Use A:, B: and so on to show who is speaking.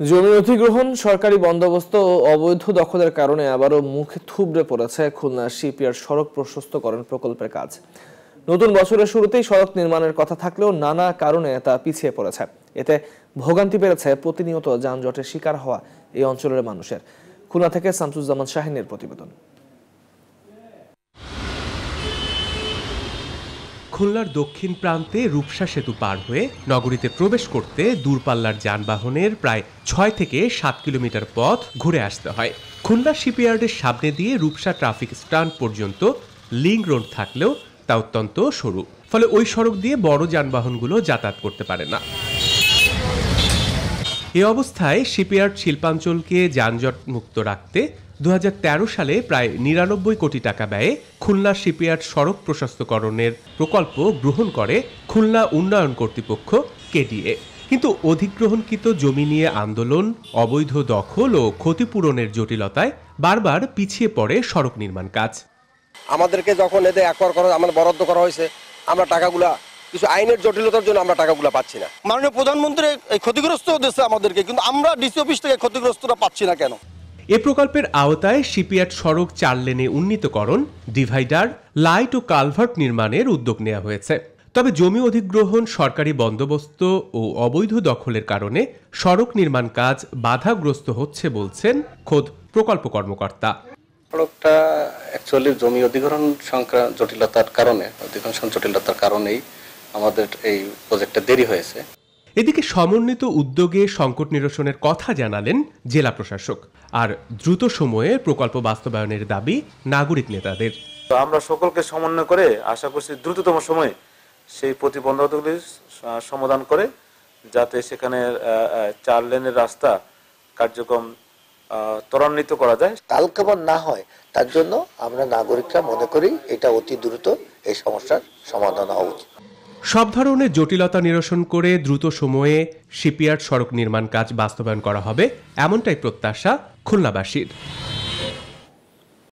A: জমি অধিগ্রহণ, সরকারি বন্দোবস্ত ও অবৈধ দখলের কারণে আবারও মুখে থুবড়ে পড়েছে খুলনা শিপইয়ার্ড সড়ক প্রশস্তকরণ প্রকল্পের কাজ। নতুন বছরের শুরুতেই সড়ক নির্মাণের কথা থাকলেও নানা কারণে তা পিছিয়ে পড়েছে। এতে ভোগান্তি বেড়েছে প্রতিনিয়ত যানজটের শিকার হওয়া এই অঞ্চলের মানুষের। খুলনা থেকে শামসুজ্জামান শাহিনের প্রতিবেদন।
B: খুলনার দক্ষিণ প্রান্তে রূপসা সেতু পার হয়ে নগরীতে প্রবেশ করতে দূরপাল্লার যানবাহনের প্রায় ৬ থেকে ৭ কিলোমিটার পথ ঘুরে আসতে হয়। খুলনা শিপইয়ার্ডের সামনে দিয়ে রূপসা ট্রাফিক স্ট্যান্ড পর্যন্ত লিংক রোড থাকলেও তা অত্যন্ত সরু, ফলে ওই সড়ক দিয়ে বড় যানবাহনগুলো যাতায়াত করতে পারে না। এ অবস্থায় শিপইয়ার্ড শিল্পাঞ্চলকে যানজট মুক্ত রাখতে ২০১৩ সালে প্রায় ৯৯ কোটি টাকা ব্যয়ে খুলনা শিপইয়ার্ড সড়ক প্রশস্তকরণের প্রকল্প গ্রহণ করে খুলনা উন্নয়ন কর্তৃপক্ষ কেডিএ। কিন্তু অধিগ্রহণকৃত জমি নিয়ে আন্দোলন, অবৈধ দখল ও ক্ষতিপূরণের জটিলতায় বারবার পিছিয়ে পড়ে সড়ক নির্মাণ কাজ।
C: আমাদেরকে যখন এতে একর করা আমাদের বরাদ্দ করা হয়েছে, আমরা টাকাগুলা কিছু আইনের জটিলতার জন্য আমরা টাকাগুলো পাচ্ছি না।
D: মাননীয় প্রধানমন্ত্রী এই ক্ষতিগ্রস্ত দিচ্ছে আমাদেরকে, কিন্তু আমরা ডিসি অফিস থেকে ক্ষতিগ্রস্তরা পাচ্ছি না কেন?
B: এ প্রকল্পের আওতায় শিপইয়ার্ড সড়ক ৪ লেনে উন্নীতকরণ, ডিভাইডার, লাইট ও কালভার্ট নির্মাণের উদ্যোগ নেওয়া হয়েছে। তবে জমি অধিগ্রহণ, সরকারি বন্দোবস্ত ও অবৈধ দখলের কারণে সড়ক নির্মাণ কাজ বাধাগ্রস্ত হচ্ছে বলছেন খোদ প্রকল্প কর্মকর্তা।
E: সড়কটা অ্যাকচুয়ালি জমি অধিগ্রহণ সংক্রান্ত জটিলতার কারণেই আমাদের এই প্রজেক্টটা দেরি হয়েছে।
B: এদিকে সমন্বিত উদ্যোগে সংকট নিরসনের কথা জানালেন জেলা প্রশাসক। আর দ্রুত সময়ে প্রকল্প বাস্তবায়নের দাবি নাগরিক নেতাদের।
F: আমরা সকলকে সমন্বয় করে আশা করছি দ্রুততম সময়ে সেই প্রতিবন্ধকগুলি সমাধান করে যাতে সেখানে ৪ লেনের রাস্তা কার্যক্রম ত্বরান্বিত করা যায়,
G: কালক্ষেপণ না হয়। তার জন্য আমরা নাগরিকরা মনে করি এটা অতি দ্রুত এই সমস্যার সমাধান হওয়া উচিত।
B: সব ধরনের জটিলতা নিরসন করে দ্রুত সময়ে শিপইয়ার্ড সড়ক নির্মাণ কাজ বাস্তবায়ন করা হবে, এমনটাই প্রত্যাশা খুলনাবাসীর।